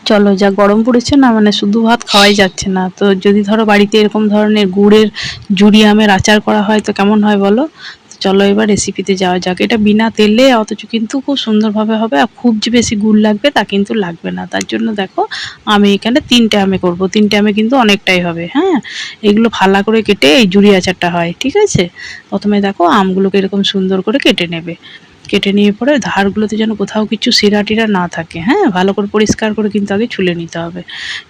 চলো, যা গরম পড়েছে না, মানে শুধু ভাত খাওয়াই যাচ্ছে না। তো যদি ধরো বাড়িতে এরকম ধরনের গুড়ের জুড়ি আমের আচার করা হয় তো কেমন হয় বলো? চলো এবার রেসিপিতে যাওয়া যাক। এটা বিনা তেলে অথচ কিন্তু খুব সুন্দরভাবে হবে, আর খুব যে বেশি গুড় লাগবে তা কিন্তু লাগবে না। তার জন্য দেখো আমি এখানে 3টে আমে করব, 3টে আমে কিন্তু অনেকটাই হবে। হ্যাঁ, এগুলো ফালা করে কেটে এই জুড়ি আচারটা হয়, ঠিক আছে? প্রথমে দেখো আমগুলোকে এরকম সুন্দর করে কেটে নেবে। কেটে নিয়ে পরে ধারগুলোতে যেন কোথাও কিছু শিরা টিরা না থাকে। হ্যাঁ, ভালো করে পরিষ্কার করে কিন্তু আগে ছুলে নিতে হবে।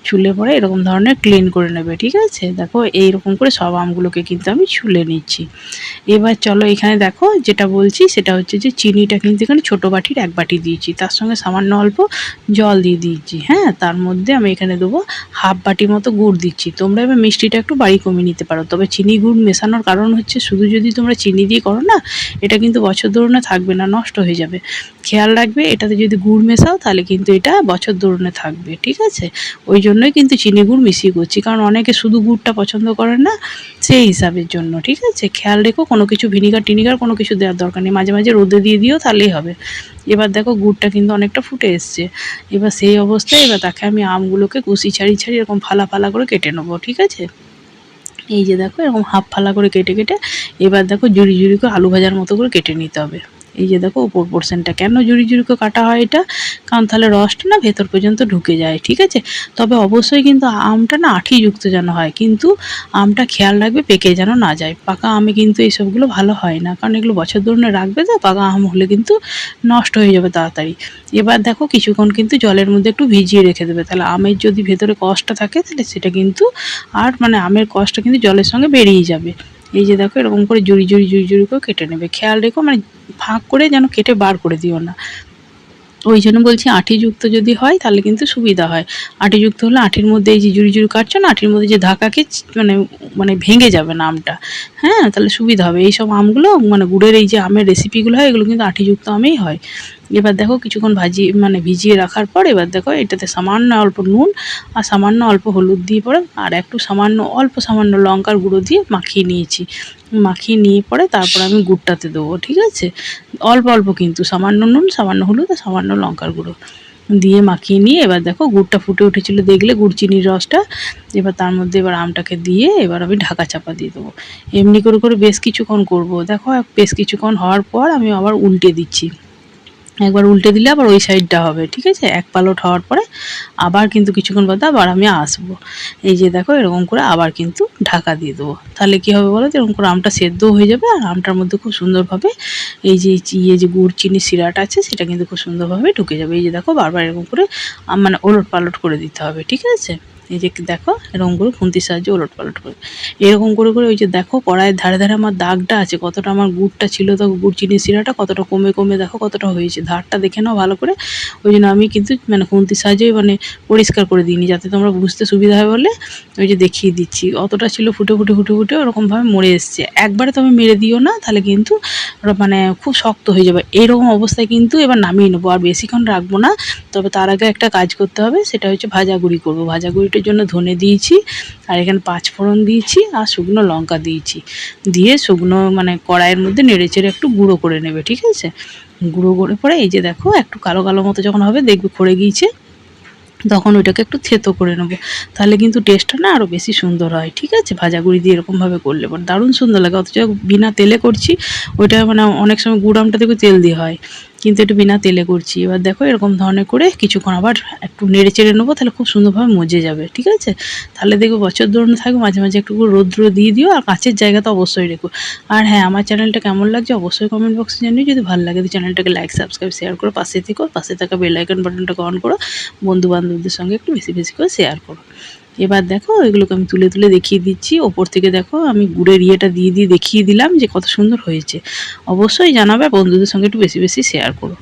ছুলে পরে এরকম ধরনের ক্লিন করে নেবে, ঠিক আছে? দেখো এইরকম করে সব আমগুলোকে কিন্তু আমি ছুলে নিচ্ছি। এবার চলো এখানে দেখো যেটা বলছি সেটা হচ্ছে যে চিনিটা কিন্তু এখানে ছোটো বাটির 1 বাটি দিয়েছি, তার সঙ্গে সামান্য অল্প জল দিয়ে দিয়েছি। হ্যাঁ, তার মধ্যে আমি এখানে দেবো হাফ বাটি মতো গুড় দিচ্ছি। তোমরা এবার মিষ্টিটা একটু বাড়ি কমিয়ে নিতে পারো, তবে চিনি গুড় মেশানোর কারণ হচ্ছে শুধু যদি তোমরা চিনি দিয়ে করো না, এটা কিন্তু বছর ধরে থাকবে না, নষ্ট হয়ে যাবে। খেয়াল রাখবে এটাতে যদি গুড় মেশাও তাহলে কিন্তু এটা বছর ধরে থাকবে, ঠিক আছে? ওই জন্যই কিন্তু চিনি গুড় মিশিয়ে করছি, কারণ অনেকে শুধু গুড়টা পছন্দ করেন না, সেই হিসাবের জন্য, ঠিক আছে? খেয়াল রেখো কোনো কিছু ভিনিগার টিনিগার কোনো কিছু দেওয়ার দরকার নেই, মাঝে মাঝে রোদে দিয়ে দিও তাহলেই হবে। এবার দেখো গুড়টা কিন্তু অনেকটা ফুটে এসছে। এবার সেই অবস্থায় এবার তাকে আমি আমগুলোকে কুচি ছাড়িয়ে ছাড়িয়ে এরকম ফালা ফালা করে কেটে নেবো, ঠিক আছে? এই যে দেখো এরকম হাফ ফালা করে কেটে কেটে এবার দেখো জুড়ি জুড়ি করে আলু ভাজার মতো করে কেটে নিতে হবে। এই যে দেখো উপর পোর্শনটা কেন জুড়ি জুড়ি করে কাটা হয় এটা, কারণ তাহলে রসটা না ভেতর পর্যন্ত ঢুকে যায়, ঠিক আছে? তবে অবশ্যই কিন্তু আমটা না আঠিযুক্ত যেন হয়, কিন্তু আমটা খেয়াল রাখবে পেকে যেন না যায়। পাকা আমে কিন্তু এইসবগুলো ভালো হয় না, কারণ এগুলো বছর ধরে রাখবে তো, পাকা আম হলে কিন্তু নষ্ট হয়ে যাবে তাড়াতাড়ি। এবার দেখো কিছুক্ষণ কিন্তু জলের মধ্যে একটু ভিজিয়ে রেখে দেবে, তাহলে আমের যদি ভেতরে কষটা থাকে তাহলে সেটা কিন্তু আর মানে আমের কষটা কিন্তু জলের সঙ্গে বেরিয়ে যাবে। এই যে দেখো এরকম করে জুড়ি জুড়ি জুড়ি জুড়ি করে কেটে নেবে। খেয়াল রেখো মানে ফাঁক করে যেন কেটে বার করে দিও না। ওই জন্য বলছি আঁটিযুক্ত যদি হয় তাহলে কিন্তু সুবিধা হয়। আঁটিযুক্ত হলে আঁটির মধ্যে এই যে জুড়ি জুড়ি কাটছো না, আঁটির মধ্যে যে ধাকাকে মানে মানে ভেঙে যাবে না আমটা। হ্যাঁ, তাহলে সুবিধা হবে। এইসব আমগুলো মানে গুড়ের এই যে আমের রেসিপিগুলো হয় এগুলো কিন্তু আঁটিযুক্ত আমেই হয়। এবার দেখো কিছুক্ষণ ভিজিয়ে রাখার পর এবার দেখো এটাতে সামান্য অল্প নুন আর সামান্য অল্প হলুদ দিয়ে পরে আর একটু সামান্য লঙ্কার গুঁড়ো দিয়ে মাখিয়ে নিয়েছি। মাখিয়ে নিয়ে পরে তারপর আমি গুড়টাতে দেবো, ঠিক আছে? অল্প অল্প কিন্তু সামান্য নুন, সামান্য হলুদ আর সামান্য লঙ্কার গুঁড়ো দিয়ে মাখিয়ে নিয়ে এবার দেখো গুড়টা ফুটে উঠেছিল দেখলে, গুড় চিনির রসটা। এবার তার মধ্যে এবার আমটাকে দিয়ে এবার আমি ঢাকা চাপা দিয়ে দেবো। এমনি করে করে বেশ কিছুক্ষণ করব। দেখো বেশ কিছুক্ষণ হওয়ার পর আমি আবার উল্টে দিচ্ছি। একবার উল্টে দিলে আবার ওই সাইডটা হবে, ঠিক আছে? এক পালট হওয়ার পরে আবার কিন্তু কিছুক্ষণ বাদে আবার আমি আসবো। এই যে দেখো এরকম করে আবার কিন্তু ঢাকা দিয়ে দেবো। তাহলে কী হবে বলো তো, এরকম করে আমটা সেদ্ধও হয়ে যাবে আর আমটার মধ্যে খুব সুন্দরভাবে এই যে যে গুড় চিনি শিরাটা আছে সেটা কিন্তু খুব সুন্দরভাবে ঢুকে যাবে। এই যে দেখো বারবার এরকম করে মানে ওলট পালট করে দিতে হবে, ঠিক আছে? এই যে দেখো এরকম করে খুন্তির সাহায্যে ওলট পালট করে এরকম করে করে ওই যে দেখো কড়াইয়ের ধারে ধারে আমার দাগটা আছে, কতটা আমার গুড়টা ছিল, তো গুড় চিনি শিরাটা কতটা কমে কমে দেখো কতটা হয়েছে, ধারটা দেখে নাও ভালো করে। ওই জন্য আমি কিন্তু মানে খুন্তির সাহায্যে মানে পরিষ্কার করে দিইনি, যাতে তোমরা বুঝতে সুবিধা হয় বলে ওই যে দেখিয়ে দিচ্ছি। অতটা ছিল ফুটে ফুটে ফুটে ফুটে ওরকমভাবে মরে এসছে। একবারে তুমি মেরে দিও না, তাহলে কিন্তু মানে খুব শক্ত হয়ে যাবে। এরকম অবস্থায় কিন্তু এবার নামিয়ে নেবো, আর বেশিক্ষণ রাখবো না। তবে তার আগে একটা কাজ করতে হবে, সেটা হচ্ছে ভাজা গুঁড়ি করবো। ভাজা গুঁড়িটার জন্য ধনে দিয়েছি আর এখানে 5 ফোড়ন দিয়েছি আর শুকনো লঙ্কা দিয়েছি। দিয়ে শুকনো মানে কড়াইয়ের মধ্যে নেড়ে চেড়ে একটু গুঁড়ো করে নেবে, ঠিক আছে? গুঁড়ো করে পরে এই যে দেখো একটু কালো কালো মতো যখন হবে দেখবে খড়ে গিয়েছে, তখন ওইটাকে একটু থেতো করে নেবো। তাহলে কিন্তু টেস্টটা না আরও বেশি সুন্দর হয়, ঠিক আছে? ভাজা গুঁড়ি দিয়ে এরকমভাবে করলে পরে দারুণ সুন্দর লাগে। অথচ বিনা তেলে করছি, ওইটা মানে অনেক সময় গুড় আমটা দেখবে তেল দিয়ে হয়, কিন্তু একটু বিনা তেলে করছি। এবার দেখো এরকম ধরনের করে কিছুক্ষণ আবার একটু নেড়ে চেড়ে নেবো, তাহলে খুব সুন্দরভাবে মজে যাবে, ঠিক আছে? তাহলে দেখবে বছর ধরে থাকবে। মাঝে মাঝে একটু রৌদ্র দিয়ে দিও আর কাঁচের জায়গা তো অবশ্যই রেখো। আর হ্যাঁ, আমার চ্যানেলটা কেমন লাগছে অবশ্যই কমেন্ট বক্সে জানিও। যদি ভালো লাগে তো চ্যানেলটাকে লাইক সাবস্ক্রাইব শেয়ার করো, পাশে থেকো, পাশে থাকা বেল আইকন বাটনটাকে অন করো, বন্ধু বান্ধবদের সঙ্গে একটু বেশি বেশি করে শেয়ার করো। এবার দেখো এগুলোকে আমি তুলে তুলে দেখিয়ে দিচ্ছি। ওপর থেকে দেখো আমি গুড়ের ইয়েটা দিয়ে দিয়ে দেখিয়ে দিলাম যে কত সুন্দর হয়েছে। অবশ্যই জানাবে, বন্ধুদের সঙ্গে একটু বেশি বেশি শেয়ার করো।